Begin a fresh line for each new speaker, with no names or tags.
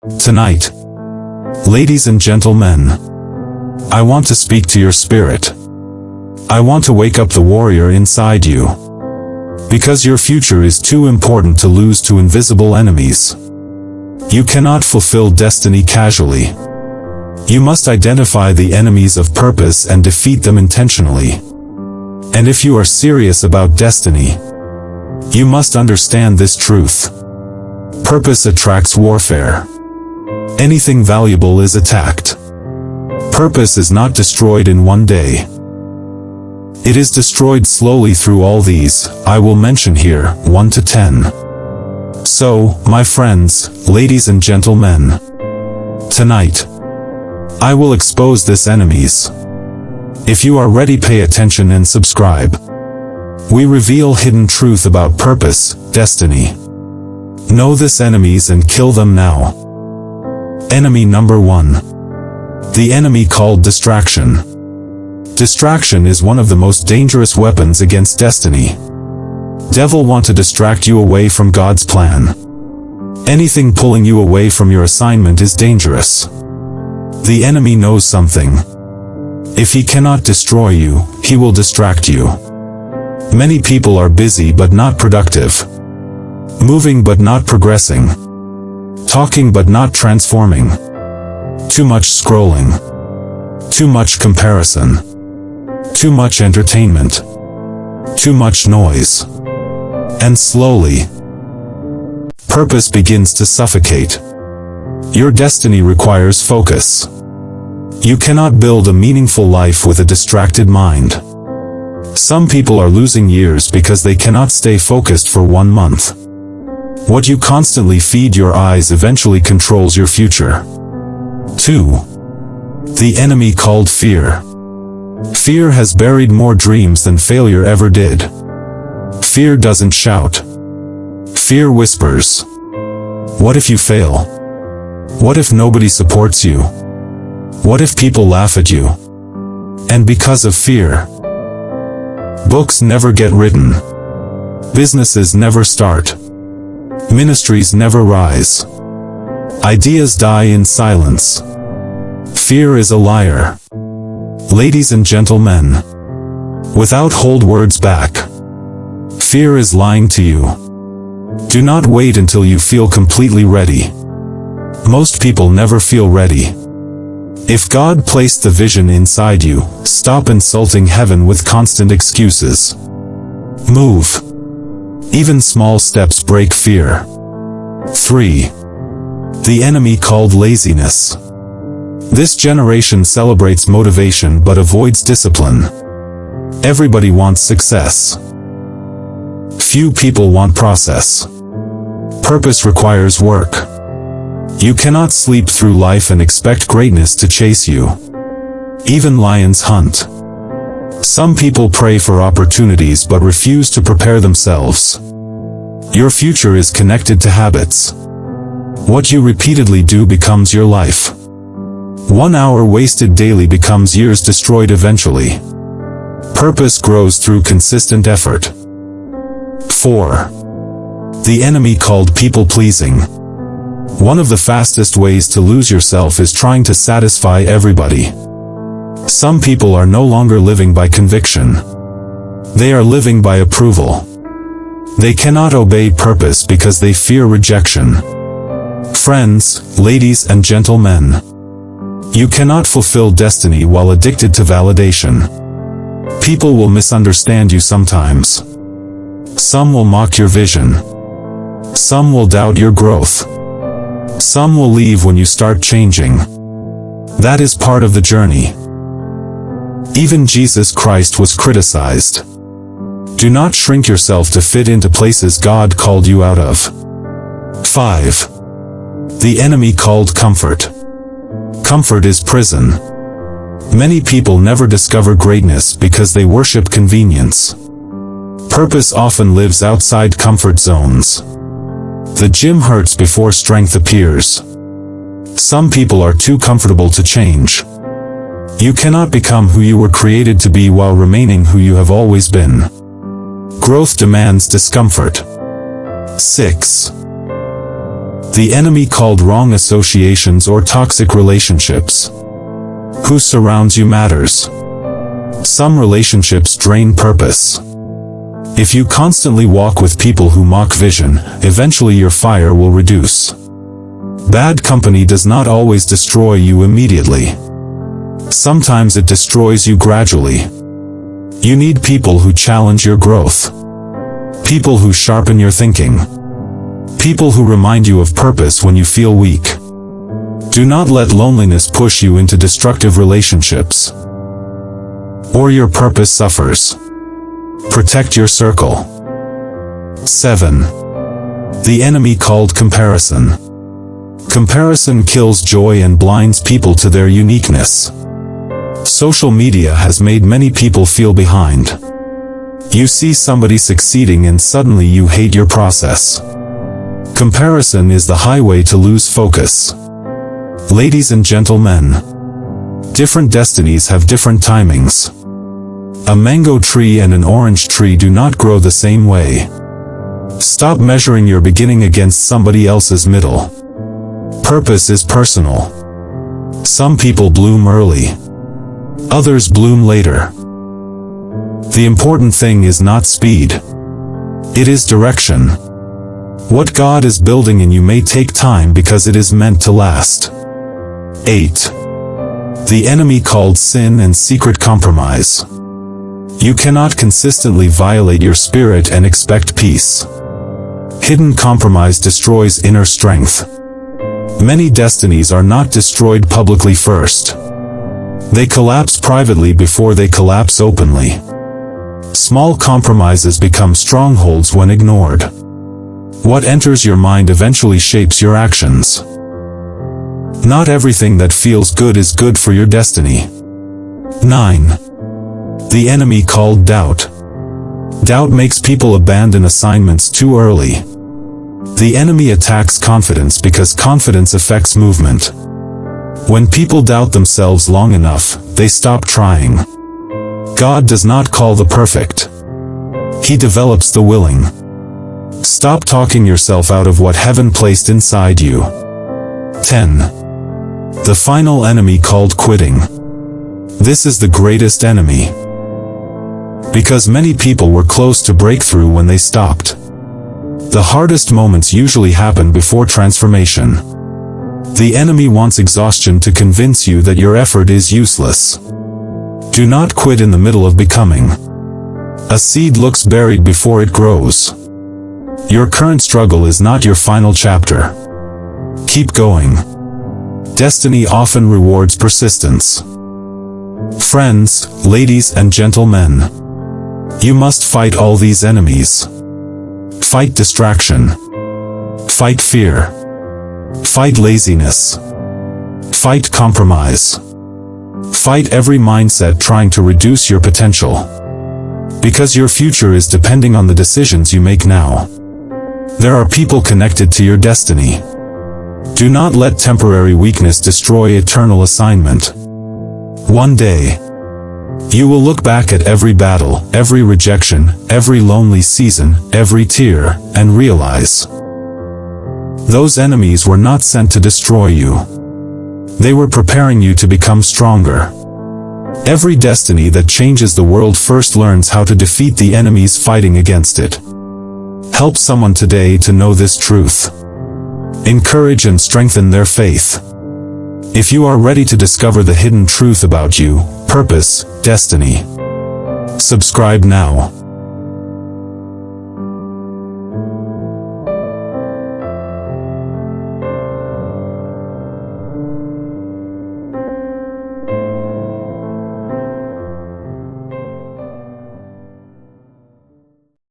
Tonight, ladies and gentlemen, I want to speak to your spirit. I want to wake up the warrior inside you. Because your future is too important to lose to invisible enemies. You cannot fulfill destiny casually. You must identify the enemies of purpose and defeat them intentionally. And if you are serious about destiny, you must understand this truth. Purpose attracts warfare. Anything valuable is attacked. Purpose is not destroyed in one day. It is destroyed slowly through all these, I will mention here, 1 to 10. So, my friends, ladies and gentlemen, tonight, I will expose this enemies. If you are ready, pay attention and subscribe. We reveal hidden truth about purpose, destiny. Know this enemies and kill them now. Enemy number 1. The enemy called distraction. Distraction is one of the most dangerous weapons against destiny. Devil want to distract you away from God's plan. Anything pulling you away from your assignment is dangerous. The enemy knows something. If he cannot destroy you, he will distract you. Many people are busy but not productive. Moving but not progressing. Talking but not transforming. Too much scrolling. Too much comparison. Too much entertainment. Too much noise. And slowly, purpose begins to suffocate. Your destiny requires focus. You cannot build a meaningful life with a distracted mind. Some people are losing years because they cannot stay focused for 1 month. What you constantly feed your eyes eventually controls your future. 2. The enemy called fear. Fear has buried more dreams than failure ever did. Fear doesn't shout. Fear whispers. What if you fail? What if nobody supports you? What if people laugh at you? And because of fear, books never get written. Businesses never start. Ministries never rise. Ideas die in silence. Fear is a liar. Ladies and gentlemen, without hold words back, fear is lying to you. Do not wait until you feel completely ready. Most people never feel ready. If God placed the vision inside you, stop insulting heaven with constant excuses. Move. Even small steps break fear. 3. The enemy called laziness. This generation celebrates motivation but avoids discipline. Everybody wants success. Few people want process. Purpose requires work. You cannot sleep through life and expect greatness to chase you. Even lions hunt. Some people pray for opportunities but refuse to prepare themselves. Your future is connected to habits. What you repeatedly do becomes your life. 1 hour wasted daily becomes years destroyed eventually. Purpose grows through consistent effort. 4. The enemy called people-pleasing. One of the fastest ways to lose yourself is trying to satisfy everybody. Some people are no longer living by conviction. They are living by approval. They cannot obey purpose because they fear rejection. Friends, ladies and gentlemen, you cannot fulfill destiny while addicted to validation. People will misunderstand you sometimes. Some will mock your vision. Some will doubt your growth. Some will leave when you start changing. That is part of the journey. Even Jesus Christ was criticized. Do not shrink yourself to fit into places God called you out of. 5. The enemy called comfort. Comfort is prison. Many people never discover greatness because they worship convenience. Purpose often lives outside comfort zones. The gym hurts before strength appears. Some people are too comfortable to change. You cannot become who you were created to be while remaining who you have always been. Growth demands discomfort. 6. The enemy called wrong associations or toxic relationships. Who surrounds you matters. Some relationships drain purpose. If you constantly walk with people who mock vision, eventually your fire will reduce. Bad company does not always destroy you immediately. Sometimes it destroys you gradually. You need people who challenge your growth. People who sharpen your thinking. People who remind you of purpose when you feel weak. Do not let loneliness push you into destructive relationships, or your purpose suffers. Protect your circle. 7. The enemy called comparison. Comparison kills joy and blinds people to their uniqueness. Social media has made many people feel behind. You see somebody succeeding and suddenly you hate your process. Comparison is the highway to lose focus. Ladies and gentlemen, different destinies have different timings. A mango tree and an orange tree do not grow the same way. Stop measuring your beginning against somebody else's middle. Purpose is personal. Some people bloom early. Others bloom later. The important thing is not speed. It is direction. What God is building in you may take time because it is meant to last. 8. The enemy called sin and secret compromise. You cannot consistently violate your spirit and expect peace. Hidden compromise destroys inner strength. Many destinies are not destroyed publicly first. They collapse privately before they collapse openly. Small compromises become strongholds when ignored. What enters your mind eventually shapes your actions. Not everything that feels good is good for your destiny. 9. The enemy called doubt. Doubt makes people abandon assignments too early. The enemy attacks confidence because confidence affects movement. When people doubt themselves long enough, they stop trying. God does not call the perfect. He develops the willing. Stop talking yourself out of what heaven placed inside you. 10. The final enemy called quitting. This is the greatest enemy. Because many people were close to breakthrough when they stopped. The hardest moments usually happen before transformation. The enemy wants exhaustion to convince you that your effort is useless. Do not quit in the middle of becoming. A seed looks buried before it grows. Your current struggle is not your final chapter. Keep going. Destiny often rewards persistence. Friends, ladies and gentlemen, you must fight all these enemies. Fight distraction. Fight fear. Fight laziness. Fight compromise. Fight every mindset trying to reduce your potential. Because your future is depending on the decisions you make now. There are people connected to your destiny. Do not let temporary weakness destroy eternal assignment. One day, you will look back at every battle, every rejection, every lonely season, every tear, and realize those enemies were not sent to destroy you. They were preparing you to become stronger. Every destiny that changes the world first learns how to defeat the enemies fighting against it. Help someone today to know this truth. Encourage and strengthen their faith. If you are ready to discover the hidden truth about you, purpose, destiny, subscribe now.